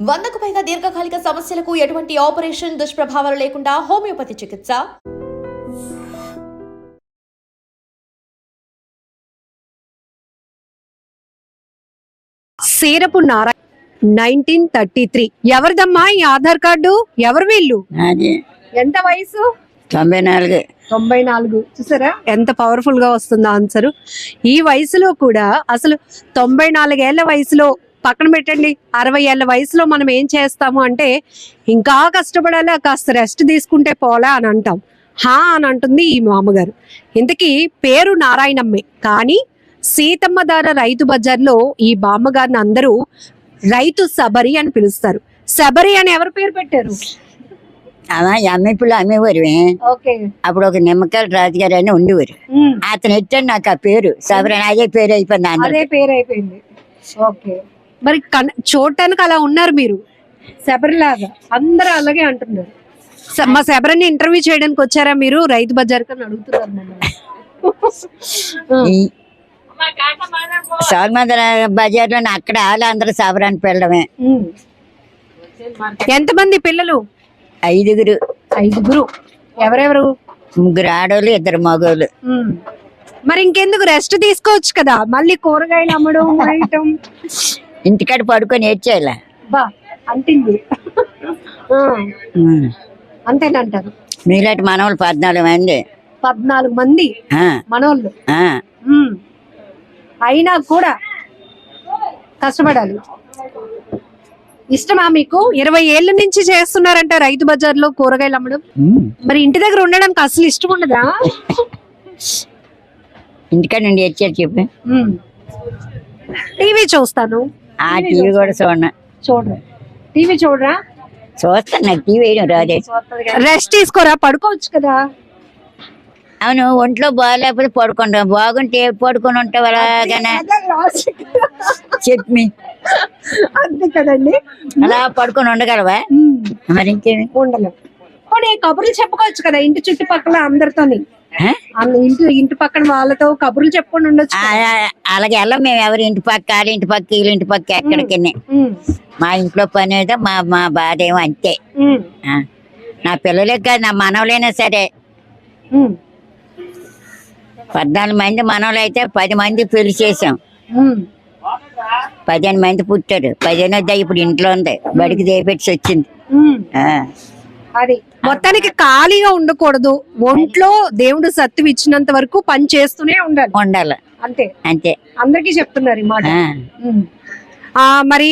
100కు పైగా దీర్ఘకాలిక సమస్యలకు ఎటువంటి ఆపరేషన్ దుష్ప్రభావాలు లేకుండా హోమియోపతి చికిత్స. సేరపు నారాయణ 1933. ఎవరిదమ్మా ఈ ఆధార్ కార్డు? ఎవరు వీళ్ళు? ఎంత వయసు? 94. చూసారా ఎంత పవర్ఫుల్ గా వస్తుందో ఆన్సర్. ఈ వయసులో కూడా అసలు 94 ఏళ్ల వయసులో పక్కన పెట్టండి, 60 ఏళ్ల వయసులో మనం ఏం చేస్తాము అంటే ఇంకా కష్టపడాలా, కాస్త రెస్ట్ తీసుకుంటే పోలా అని అంటాం. హా అని అంటుంది ఈ మామగారు. ఇంతకీ పేరు నారాయణమ్మే, కానీ సీతమ్మ ధార రైతు బజార్లో ఈ బామ్మగారిని అందరూ రైతు శబరి అని పిలుస్తారు. శబరి అని ఎవరు పేరు పెట్టారు? అమ్మిపులు అమ్మేవారు. అప్పుడు ఒక నిమ్మకాయల రాజుగారు అని ఉండేవారు. అతను ఎట్టాడు నాకు ఆ పేరు శబరి. అదే పేరు అయిపోయింది. అదే పేరు అయిపోయింది. ఓకే, మరి చూడటానికి అలా ఉన్నారు మీరు, శబరిలాగా అందరూ అలాగే అంటున్నారు. మా శబరిని ఇంటర్వ్యూ చేయడానికి వచ్చారా మీరు రైతు బజార్ అని అడుగుతున్నారు. సౌర్మధర బజార్ లో అక్కడ అందరూ శబరాన్ని పిల్లడమే. ఎంతమంది పిల్లలు? 5. ఎవరెవరు? 3 ఆడోళ్ళు, 2 మగోళ్ళు. మరి ఇంకెందుకు రెస్ట్ తీసుకోవచ్చు కదా, మళ్ళీ కూరగాయలు అమ్మడం వేయటం. ఇంటికాడ పడుకొని ఏడ్చేయాల. అంటింది అంతేనంటారు. మీలాంటి మనవాళ్ళు 14 మంది. 14 మంది మనోళ్ళు. అయినా కూడా కష్టపడాలి. ఇష్టమా మీకు? 20 ఏళ్ల నుంచి చేస్తున్నారంట రైతు బజార్ లో కూరగాయలు అమ్మడం. మరి ఇంటి దగ్గర ఉండడానికి అసలు ఇష్టం ఉండదా? ఇంటికాడ నుండి ఏడ్చారు చెప్పి. టీవీ చూస్తాను. టీవీ కూడా చూడరా? టీవీ చూడరా? చూస్తాను, నాకు టీవీ వేయడం రాదే. రెస్ట్ తీసుకోరా, పడుకోవచ్చు కదా. అవును, ఒంట్లో బాగాలేకపోతే పడుకుంటాం, బాగుంటే పడుకొని ఉంటావు అలాగనే చెప్పి. అంతే కదండి, అలా పడుకొని ఉండగలవా? మరి ఇంకేమి ఉండలేవు. కబుర్లు చెప్పుకోవచ్చు కదా ఇంటి చుట్టుపక్కల అందరితోని. ఇంటి పక్కన వాళ్ళతో కబుర్లు చెప్పుకొని ఉండొచ్చు. అలాగే వెళ్ళం మేము. ఎవరి ఇంటి పక్క, వాళ్ళ ఇంటి పక్క, వీళ్ళ ఇంటి పక్క, ఎక్కడికి. మా ఇంట్లో పని ఏదో మా బాధ ఏమో అంతే. నా పిల్లలే కాదు, నా మనవలైనా సరే. 14 మంది మనవలు అయితే 10 మంది పెళ్లి చేసాం. 15 మంది పుట్టారు. 15 ఇప్పుడు ఇంట్లో ఉంది, బడికి దేపెట్టి వచ్చింది. అది మొత్తానికి ఖాళీగా ఉండకూడదు. ఒంట్లో దేవుడు సత్తువ ఇచ్చినంత వరకు పని చేస్తూనే ఉండాలి. అంతే అంతే అందరికీ చెప్తున్నారు ఈ మాట. మరి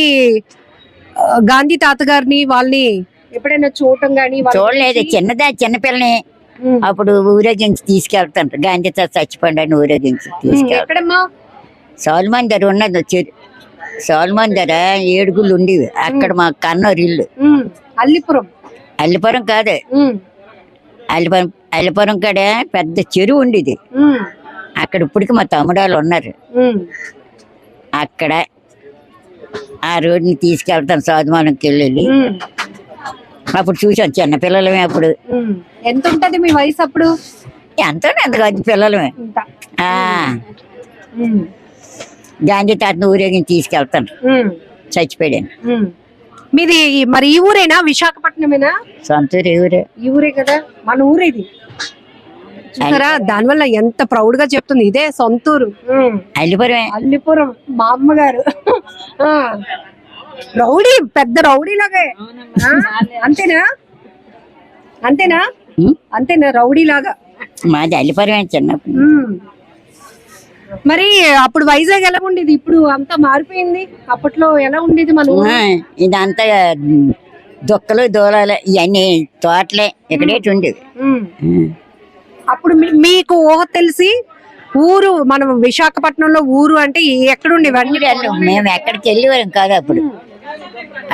గాంధీ తాత గారిని వాళ్ళని ఎప్పుడైనా చూడటం గానీ? చూడలేదు. చిన్నపిల్లని అప్పుడు ఊరేగించి తీసుకెళ్తాను. గాంధీ తాత చచ్చిపోండి ఊరేగించి తీసుకెళ్తాను. సోల్మాన్ దగ్గర ఉన్నది. సోల్మాన్ దగ్గర 7 గుళ్ళు ఉండేవి. అక్కడ మా కన్నూరు ఇల్లు. అల్లిపురం కాదు, అల్లిపురం కాడ పెద్ద చెరువు ఉండేది. అక్కడ ఇప్పటికి మా తమ్ముడాలు ఉన్నారు. అక్కడ ఆ రోడ్ని తీసుకెళ్తాను సోదమానంకి వెళ్ళి. అప్పుడు చూసాను చిన్నపిల్లలమే. అప్పుడు ఎంత ఉంటది మీ వయసు అప్పుడు? ఎంతో అంత పిల్లలమే. గాంధీ తాతను ఊరేగించి తీసుకెళ్తాను. చచ్చిపోయాను. మీది మరి ఈ ఊరేనా? విశాఖపట్నమేనా? సొంత ఊరే. ఈ ఊరే కదా, మన ఊరేది. చూసారా, దానివల్ల ఎంత ప్రౌడ్ గా చెప్తుంది. ఇదే సొంతూరు. అల్లిపురం మా అమ్మగారు. రౌడీ, పెద్ద రౌడీ లాగే. అంతేనా రౌడీ లాగా? మాది అల్లిపురం చిన్నప్పుడు. మరి అప్పుడు వైజాగ్ ఎలా ఉండేది? ఇప్పుడు అంతా మారిపోయింది. అప్పట్లో ఎలా ఉండేది మన ఊరు? ఇదంతా దుక్కలు దూలాలు ఇవన్నీ తోటలే ఇక్కడేటి ఉండేది. అప్పుడు మీకు ఊహ తెలిసి ఊరు మనం విశాఖపట్నంలో ఊరు అంటే ఎక్కడుండేవన్నీ? మేము ఎక్కడికి వెళ్ళేవారం కాదు. అప్పుడు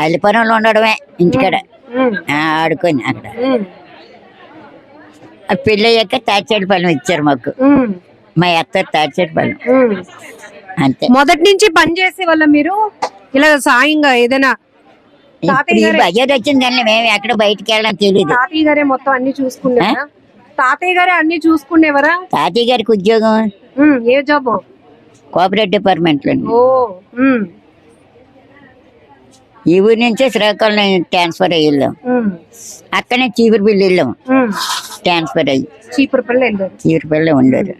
అల్లిపురంలో ఉండడమే, ఇంటికాడ ఆడుకొని. అక్కడ పెళ్ళి అయ్యాక తాచేడుపాలెం ఇచ్చారు మాకు. మా అత్త తాచేడుపాలెం. అంతే. మొదటి నుంచి పని చేసే వాళ్ళ మీరు? ఇలా సాయంగా ఏదైనా బజార్ వచ్చిందండి, మేము ఎక్కడ బయటకు వెళ్ళడం తెలియదు. తాతయ్య గారే మొత్తం అన్ని చూసుకునేవారా? తాతయ్య గారే అన్ని చూసుకునేవారా? తాతయ్య గారికి ఉద్యోగం. ఏ జాబ్? కోఆపరేటివ్ డిపార్ట్మెంట్ లో. ఈ ఊరి నుంచే శ్రీకాకుళం ట్రాన్స్ఫర్ అయ్యి వెళ్ళాం. అక్కడనే చీపురుపల్లి వెళ్ళాం ట్రాన్స్ఫర్ అయ్యి. చీపురుపల్లి వెళ్ళారు. చీపురుపల్లి ఉండేది.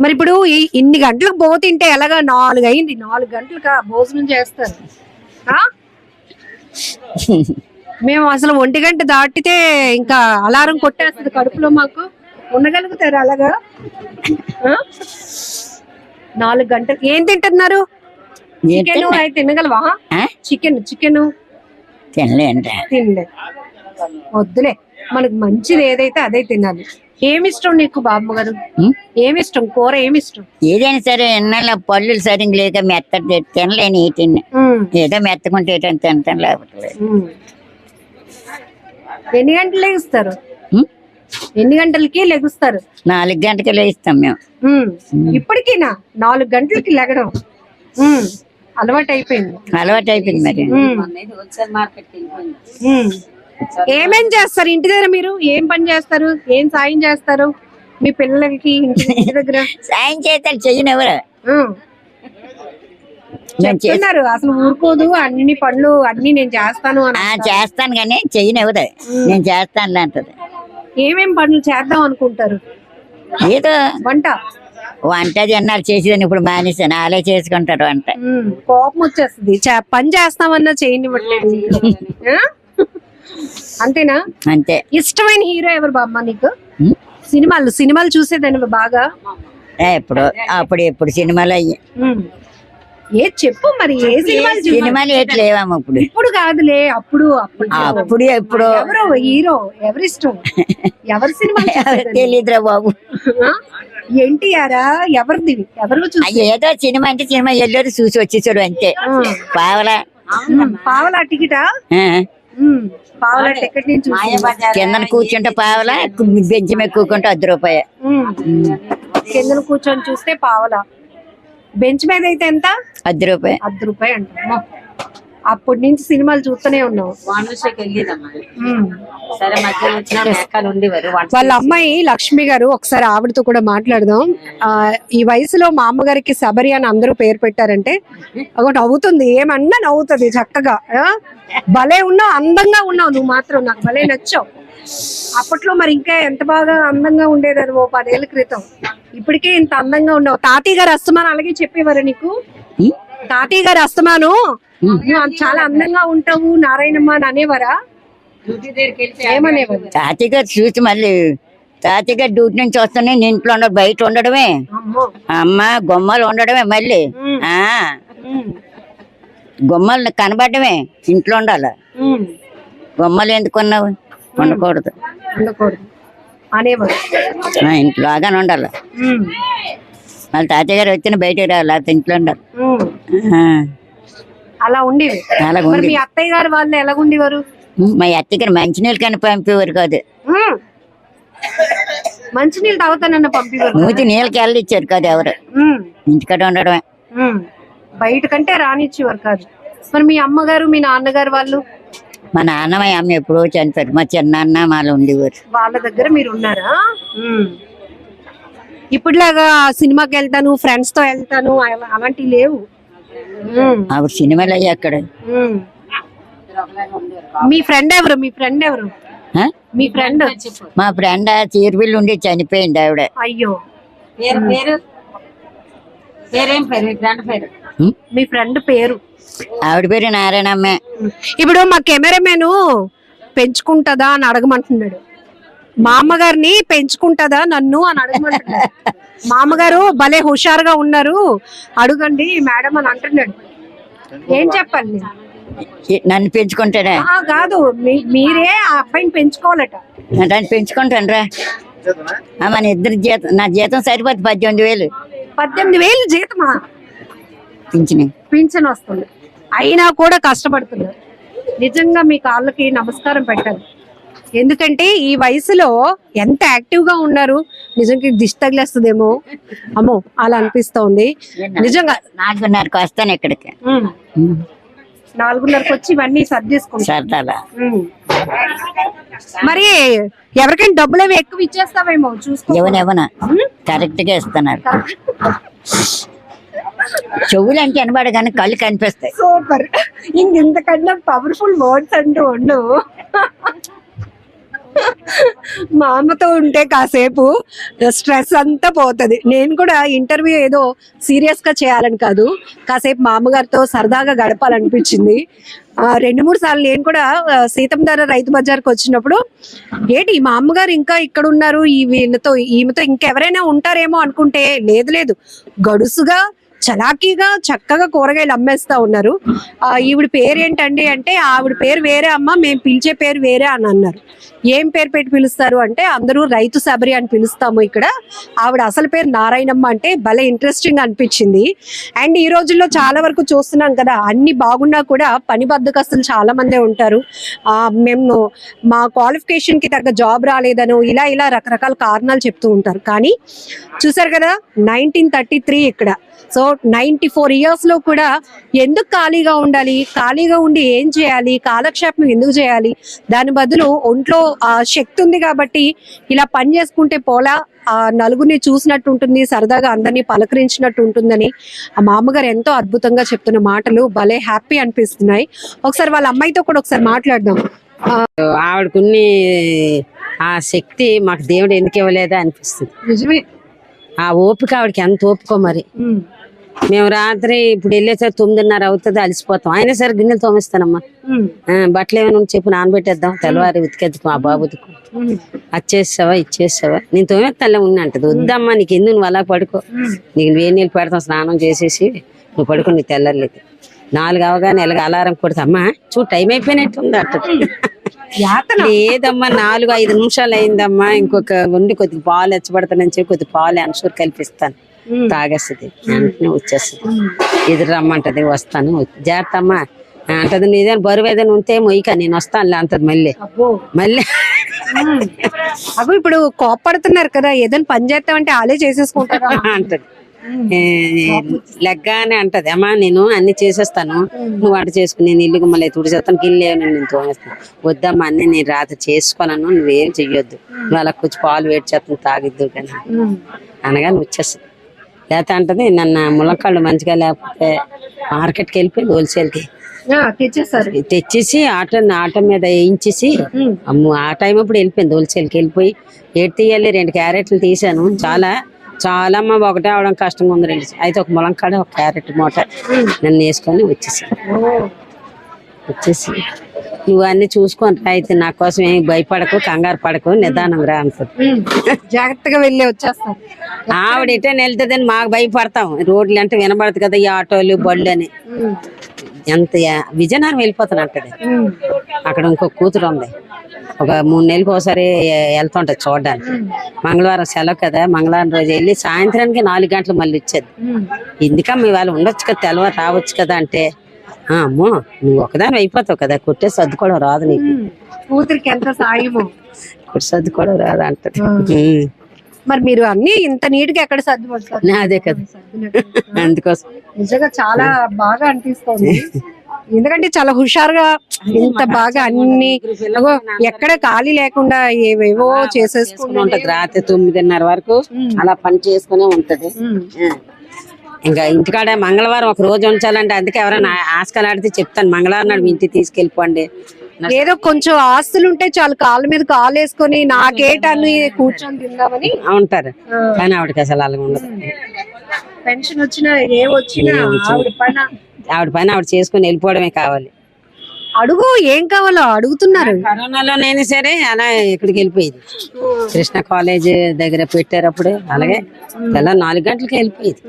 మరి ఇప్పుడు ఇన్ని గంటలకు బో తింటే ఎలాగా? 4 అయింది, 4 గంటలకు భోజనం చేస్తారు. మేము అసలు 1 గంట దాటితే ఇంకా అలారం కొట్టేస్తుంది కడుపులో. మాకు ఉండగలుగుతారు అలాగా? 4 గంటలు ఏం తింటున్నారు? చికెన్ అయితే తినగలవా? చికెన్ తినలే. వద్దులే, మనకు మంచిది ఏదైతే అదే తినాలి. ఏమిష్టం నీకు బాబు గారు? ఏమిష్టం కూర? ఏమిష్టం? ఏదైనా సరే ఎన్నాళ్ళ పళ్ళు సరిగ్గా లేక మెత్త తినలేని తిన్నా. ఏదో మెత్తకుంటే తింటాను లేకపోతే. ఎన్ని గంటలు లెగుస్తారు? ఎన్ని గంటలకి లెగుస్తారు? 4 గంటలకి లేస్తాం మేము. ఇప్పటికీనా 4 గంటలకి లెగడం అలవాటు అయిపోయింది మరి. ఏమేం చేస్తారు ఇంటి దగ్గర? మీరు ఏం పని చేస్తారు? ఏం సాయం చేస్తారు మీ పిల్లలకి ఇంటి దగ్గర? సాయం చేస్తారు, చెయ్యను ఎవరు చెప్తున్నారు. అసలు ఊరుకోదు, అన్ని పనులు అన్ని నేను చేస్తాను అని. చేస్తాను కానీ చెయ్యను ఎవరు. నేను చేస్తాను అంటది. ఏమేం పనులు చేద్దాం అనుకుంటారు? ఏదో వంట ఎన్నాళ్ళు చేసేదాన్ని, ఇప్పుడు మానేసాను. వాళ్ళే చేసుకుంటారు వంట. కోపం వచ్చేస్తుంది. పని చేస్తామన్నా చేయనివ్వట్లేదు. అంతేనా? అంతే. ఇష్టమైన హీరో ఎవరు బామ్మ నీకు? సినిమాలు చూసేదాన్ని బాగా? ఎప్పుడు సినిమాలు అయ్యి. ఏ చెప్పు మరి, ఏ సినిమాలు లేవమ్మా ఇప్పుడు? ఇప్పుడు కాదులే, అప్పుడు ఎప్పుడు ఎవరు హీరో? ఎవరిష్టం? ఎవరి సినిమా తెలీదురా బాబు. ఎన్టీఆరా? ఎవరిది? ఎవరు? ఏదో సినిమా అంటే సినిమా ఎల్లరు చూసి వచ్చేసాడు అంతే. పావలా టికెటా? పావలా టికెట్ నుంచి కింద కూర్చుంటే పావలా, బెంచ్ మీద కూర్చుంటే 10 రూపాయలు. కింద కూర్చొని చూస్తే పావలా, బెంచ్ మీద అయితే ఎంత? 10 రూపాయలు. 10 రూపాయలు అంట. అప్పటి నుంచి సినిమాలు చూస్తూనే ఉన్నావు. వాళ్ళ అమ్మాయి లక్ష్మి గారు, ఒకసారి ఆవిడతో కూడా మాట్లాడదాం. ఈ వయసులో మా అమ్మగారికి శబరి అని అందరూ పేరు పెట్టారంటే ఒకటి నవ్వుతుంది, ఏమన్నా నవ్వుతుంది చక్కగా. భలే ఉన్నావు, అందంగా ఉన్నావు. నువ్వు మాత్రం నాకు భలే నచ్చావు. అప్పట్లో మరి ఇంకా ఎంత బాగా అందంగా ఉండేదని 10 ఏళ్ల క్రితం. ఇప్పటికే ఇంత అందంగా ఉన్నావు. తాతయ్య గారు అస్తమానం అలాగే చెప్పేవారు నీకు? తాతయ్య గారు అస్తమాను నువ్వు చాలా అందంగా ఉంటావు నారాయణమ్మ అని అనేవారా? ఏమనేవారు? తాతయ్య గారు చూసి మళ్ళీ తాతయ్య గారు డ్యూటీ నుంచి వస్తానే ఇంట్లో ఉండడు, బయట ఉండడమే. అమ్మ గుమ్మలు ఉండడమే, మళ్ళీ గుమ్మలు కనబడమే, ఇంట్లో ఉండాలి. గుమ్మలు ఎందుకున్నావు? ఉండకూడదు అనేవారు. ఇంట్లోగానే ఉండాలి. మళ్ళీ తాతయ్య గారు వచ్చిన బయటకు రావాలి, లేకపోతే ఇంట్లో ఉండాలి. అలా ఉండేవి. మీ అత్తయ్య గారు వాళ్ళు ఎలాగుండేవారు? మా అత్తయ్య గారు మంచినీళ్ళు కానీ పంపేవారు కాదు. మంచినీళ్ళు తాగుతానన్న పంపేవారు? మూతి నీళ్ళకి వెళ్ళిచ్చారు కాదు ఎవరు, ఇంటికాడ ఉండడమే. బయట కంటే రానిచ్చేవారు కాదు. మరి మీ అమ్మగారు మీ నాన్నగారు వాళ్ళు? మా నాన్న మా అమ్మ ఎప్పుడో చనిపోయారు. మా చిన్నాన్న వాళ్ళు ఉండేవారు. వాళ్ళ దగ్గర మీరు ఉన్నారా? ఇప్పుడులాగా సినిమాకి వెళ్తాను, ఫ్రెండ్స్ తో వెళ్తాను అలాంటివి లేవు. అప్పుడు సినిమాలు అయ్యి అక్కడ. మీ ఫ్రెండ్ ఎవరు? మీ ఫ్రెండ్? మా ఫ్రెండ్ చీరపిల్లి ఉండి చనిపోయింది ఆవిడ. అయ్యో, మీ ఫ్రెండ్ పేరు? ఆవిడ పేరు నారాయణమ్మే. ఇప్పుడు మా కెమెరామెన్ పెంచుకుంటదా అని అడగమంటున్నాడు. మా అమ్మగారిని పెంచుకుంటదా నన్ను అని అడగమంటున్నాడు. మా అమ్మగారు భలే హుషారుగా ఉన్నారు, అడగండి మేడం అని అంటున్నాడు. ఏం చెప్పాలి? నన్ను పెంచుకుంటాడా? కాదు, మీరే ఆ అబ్బాయిని పెంచుకోవాలట. దాన్ని పెంచుకుంటాను రా. మన ఇద్దరు జీతం, నా జీతం సరిపోతుంది 18,000. 18,000 జీతమా? పింఛన్ వస్తుంది, అయినా కూడా కష్టపడుతున్నారు. నిజంగా మీ కాళ్ళకి నమస్కారం పెట్టాలి. ఎందుకంటే ఈ వయసులో ఎంత యాక్టివ్ గా ఉన్నారు. నిజంగా దిష్టి తగిలేస్తుందేమో, అమ్మో అలా అనిపిస్తోంది నిజంగా. 4:30కి వస్తాను ఇక్కడికి. 4:30కి వచ్చి ఇవన్నీ సర్దేసుకుంటా. మరి ఎవరికైనా డబ్బులు అవి ఎక్కువ ఇచ్చేస్తావేమో చూసుకో. ఎవనా కరెక్ట్ గా ఇస్తున్నారు. చెవులు అంటే వినబడ కానీ కళ్ళు కనిపిస్తాయి. సూపర్. ఇంతకన్నా పవర్ఫుల్ వర్డ్స్ అంటూ ఉండవు. మా అమ్మతో ఉంటే కాసేపు స్ట్రెస్ అంతా పోతుంది. నేను కూడా ఇంటర్వ్యూ ఏదో సీరియస్ గా చేయాలని కాదు, కాసేపు మా అమ్మగారితో సరదాగా గడపాలనిపించింది. 2-3 సార్లు నేను కూడా సీతం ధర రైతు బజార్కి వచ్చినప్పుడు ఏంటి మా అమ్మగారు ఇంకా ఇక్కడ ఉన్నారు, ఈమెతో ఇంకెవరైనా ఉంటారేమో అనుకుంటే లేదు, గడుసుగా చలాకీగా చక్కగా కూరగాయలు అమ్మేస్తా ఉన్నారు. ఈవిడ పేరు ఏంటండి అంటే, ఆవిడ పేరు వేరే అమ్మ, మేము పిలిచే పేరు వేరే అని అన్నారు. ఏం పేరు పెట్టి పిలుస్తారు అంటే, అందరూ రైతు శబరి అని పిలుస్తాము ఇక్కడ, ఆవిడ అసలు పేరు నారాయణమ్మ అంటే భలే ఇంట్రెస్టింగ్ అనిపించింది. అండ్ ఈ రోజుల్లో చాలా వరకు చూస్తున్నాం కదా, అన్ని బాగున్నా కూడా పని బద్దకస్తులు చాలా మందే ఉంటారు. మేము మా క్వాలిఫికేషన్ కి తగ్గ జాబ్ రాలేదనో ఇలా రకరకాల కారణాలు చెప్తూ ఉంటారు. కానీ చూసారు కదా 1933 ఇక్కడ. సో 94 years లో కూడా ఎందుకు ఖాళీగా ఉండాలి, ఖాళీగా ఉండి ఏం చేయాలి, కాలక్షేపం ఎందుకు చేయాలి, దాని బదులు ఒంట్లో శక్తి ఉంది కాబట్టి ఇలా పని చేసుకుంటే పోలా, నలుగురిని చూసినట్టు ఉంటుంది, సరదాగా అందరినీ పలకరించినట్టు ఉంటుందని మా అమ్మగారు ఎంతో అద్భుతంగా చెప్తున్న మాటలు భలే హ్యాపీ అనిపిస్తున్నాయి. ఒకసారి వాళ్ళ అమ్మాయితో కూడా ఒకసారి మాట్లాడదాం. ఆవిడకున్ని ఆ శక్తి మాకు దేవుడు ఎందుకు ఇవ్వలేదా అనిపిస్తుంది. నిజమే. ఆ ఓపిక ఆవిడకి ఎంత ఓపికో మరి. మేము రాత్రి ఇప్పుడు వెళ్ళేసరి 9:30 అవుతుంది, అలసిపోతాం. అయినా సరే గిన్నెలు తోమిస్తానమ్మా, బట్టలు ఏమైనా చెప్పు నానబెట్టేద్దాం, తెల్లవారి ఉతికేద్దాం మా బాబు ఉతుకు, అది చేసావా ఇది చేసావా, నేను తోమేస్తానులే ఉన్నా అంటది. వద్దమ్మా నీకు ఎందుకు నువ్వు అలా పడుకో, నీకు వేడి నీళ్ళు పెడతాం స్నానం చేసేసి నువ్వు పడుకో, నీ తెల్లర్లేదు 4 అవగానే ఎలాగ అలారం కొడతా, అమ్మా చూడు టైం అయిపోయినట్టుంది అంటది. లేదమ్మా 4-5 నిమిషాలు అయిందమ్మా, ఇంకొక వండి కొద్దిగా పాలు ఎచ్చబడతానని చెప్పి కొద్దిగా పాలు అన్సూర్ కల్పిస్తాను, తాగేస్తుంది, వెంటనే వచ్చేస్తుంది. ఎదురు రమ్మంటది, వస్తాను, జాగ్రత్త అమ్మా అంటది. నువ్వు ఏదైనా బరువు ఏదైనా ఉంటే మొయ్యక నేను వస్తానులే అంటది. మళ్ళీ అవి ఇప్పుడు కోపడుతున్నారు కదా, ఏదైనా పని చేస్తామంటే వాళ్ళే చేసేసుకుంటారు అంటది. లెగ్గానే అంటది, అమ్మా నేను అన్ని చేసేస్తాను, నువ్వు వంట చేసుకుని నేను ఇల్లు మళ్ళీ తుడిచేస్తాను, గిన్నె నేను తోమేస్తాను. వద్దమ్మా అన్ని నేను రాత్రి చేసుకోను, నువ్వేం చెయ్యొద్దు, నువ్వు అలా కొంచెం పాలు వేడి చేస్తాను తాగిద్దు కానీ అనగా నువ్వు వచ్చేస్తుంది. లేకపోతే అంటది నన్ను ములక్కాళ్ళు మంచిగా లేకపోతే మార్కెట్కి వెళ్ళిపోయి హోల్సేల్కి తెచ్చేసి ఆటో మీద వేయించేసి అమ్ము ఆ టైం అప్పుడు వెళ్ళిపోయింది. హోల్సేల్కి వెళ్ళిపోయి ఏడు తీయాలి 2 క్యారెట్లు తీసాను. చాలా అమ్మ ఒకటే అవడం కష్టంగా ఉంది. అయితే ఒక ములంకాడ ఒక క్యారెట్ మూట నన్ను వేసుకొని వచ్చేసి నువ్వు అన్ని చూసుకొని అయితే నా కోసం ఏం భయపడకు, కంగారు పడకు, నిదానం రా అంటుంది. జాగ్రత్తగా వెళ్ళి వచ్చేస్తాం. ఆవిడ ఎటైనా వెళ్తుందని మాకు భయపడతాం, రోడ్లు అంటే వినబడదు కదా ఈ ఆటోలు బళ్ళు అని. ఎంత విజయనగరం వెళ్ళిపోతాను అంటది. అక్కడ ఇంకొక కూతురు ఉంది, ఒక 3 నెలలకు ఒకసారి వెళ్తుంటది చూడడానికి. మంగళవారం సెలవు కదా, మంగళవారం రోజు వెళ్ళి సాయంత్రానికి 4 గంటలు మళ్ళీ వచ్చేది. ఎందుకమ్మా ఇవాళ ఉండొచ్చు కదా, తెల్లవారు రావచ్చు కదా అంటే, అమ్మో నువ్వు ఒకదాని అయిపోతావు కదా, కొట్టే సర్దుకోవడం రాదు నీకు, కూతురికి ఎంత సాయమో సర్దుకోవడం రాదు అంటది. మరి మీరు అన్ని ఇంత నీట్ గా ఎక్కడ సర్దుపడతారు? అదే కదా, అందుకోసం నిజంగా చాలా బాగా అనిపిస్తుంది. ఎందుకంటే చాలా హుషారుగా ఇంత బాగా అన్ని ఎక్కడ ఖాళీ లేకుండా ఏవేవో చేసేసుకుని ఉంటది. రాత్రి 9:30 వరకు అలా పని చేసుకునే ఉంటది. ఇంకా ఇంటికాడ మంగళవారం ఒక రోజు ఉంచాలంటే, అందుకే ఎవరైనా ఆస్కాలు ఆడితే చెప్తాను, మంగళవారం నాడు మీ ఇంటికి తీసుకెళ్ళిపోండి. ఏదో కొంచెం ఆస్తులు ఉంటే చాలు, కాళ్ళ మీద కాలు వేసుకొని నాకేటని కూర్చొని తిందామని ఉంటారు. కానీ ఆవిడకి అసలు అలాగ ఉండదు. పెన్షన్ వచ్చినా ఏ వచ్చినా ఆవిడ పని ఆవిడ చేసుకుని వెళ్ళిపోవడమే కావాలి. అడుగు ఏం కావాలో అడుగుతున్నారు. కరోనాలోనైనా సరే అలా ఇక్కడికి వెళ్ళిపోయేది. కృష్ణ కాలేజ్ దగ్గర పెట్టారు అప్పుడు, అలాగే తెల్ల 4 గంటలకి వెళ్ళిపోయేది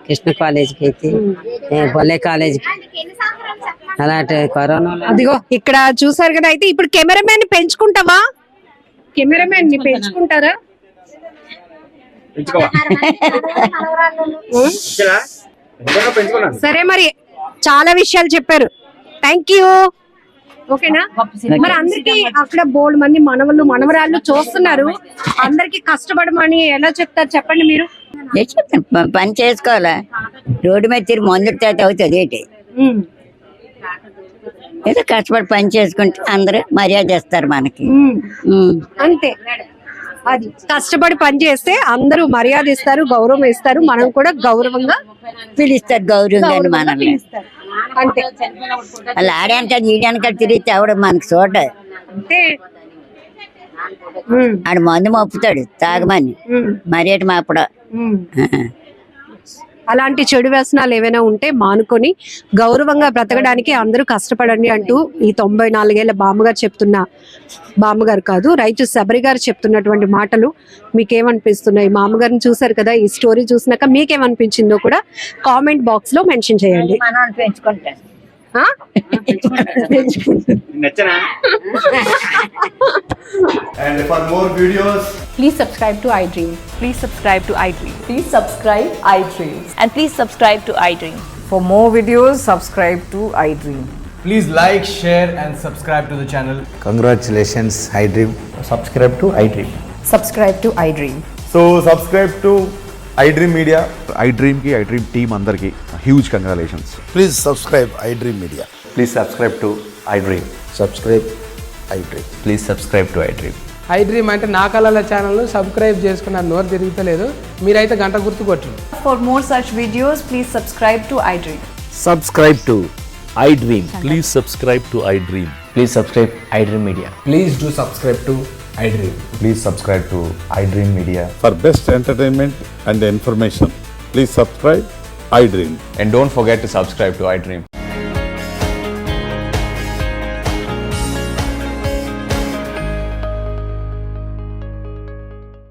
కృష్ణ కాలేజ్కి అయితే, బొల్లే కాలేజ్కి. అలాంటి కరోనా అదిగో ఇక్కడ చూసారు కదా. అయితే ఇప్పుడు కెమెరామెన్ పెంచుకుంటావా? కెమెరామెన్ ని పెంచుకుంటారా? సరే మరి, చాలా విషయాలు చెప్పారు, థ్యాంక్ యూ. ఓకేనా? మరి అందరికి అక్కడ బోల్డ్ మంది మనవళ్ళు మనవరాళ్ళు చూస్తున్నారు, అందరికి కష్టపడమని ఎలా చెప్తారు చెప్పండి మీరు. పని చేసుకోవాలా, రోడ్డు మీద తిరిగి మందులు చేత అవుతుంది ఏంటి, ఏదో కష్టపడి పని చేసుకుంటే అందరూ మర్యాద ఇస్తారు మనకి. అంతే, అది కష్టపడి పని చేస్తే అందరూ మర్యాద ఇస్తారు, గౌరవం ఇస్తారు, మనం కూడా గౌరవంగా పిలుస్తారు గౌరవంగా మనల్ని. పిలుస్తారు. అంతే. వాళ్ళు ఆడానికాడ ఈడానికాడ తిరిగితే ఎవడు మనకు చూడ. అంటే ఆడు మందు మప్పుతాడు తాగమని, మరేటి మాపడ. అలాంటి చెడు వ్యసనాలు ఏవైనా ఉంటే మానుకొని గౌరవంగా బ్రతకడానికి అందరూ కష్టపడండి అంటూ ఈ 94 ఏళ్ల బామ్మగారు చెప్తున్న, బామ్మగారు కాదు రైతు శబరి గారు చెప్తున్నటువంటి మాటలు మీకేమనిపిస్తున్నాయి? మామగారిని చూసారు కదా, ఈ స్టోరీ చూసినాక మీకేమనిపించిందో కూడా కామెంట్ బాక్స్ లో మెన్షన్ చేయండి. మనం పెంచుకుంటాం. ఆ? And for more videos, Please subscribe to iDream. Please subscribe to iDream. Please subscribe iDream. And please subscribe to iDream. For more videos, subscribe to iDream. please like, share, and subscribe to the channel. Congratulations, iDream. Subscribe to iDream. Subscribe to iDream. So subscribe to iDream Media. iDream team అందరికి huge congratulations. Please subscribe iDream Media. Please subscribe to iDream. Subscribe iDream. Please subscribe to iDream. iDream అంటే నా కళల ఛానల్ను subscribe చేసుకున్న నోరు తిరుగుతలేదు, మీరైతే గంట గుర్తు కొట్టండి. For more such videos, please subscribe to iDream. Subscribe to iDream. Please subscribe to iDream. Please subscribe iDream Media. Please do subscribe to iDream. Please subscribe to iDream Media. For best entertainment and information, please subscribe iDream. And don't forget to subscribe to iDream.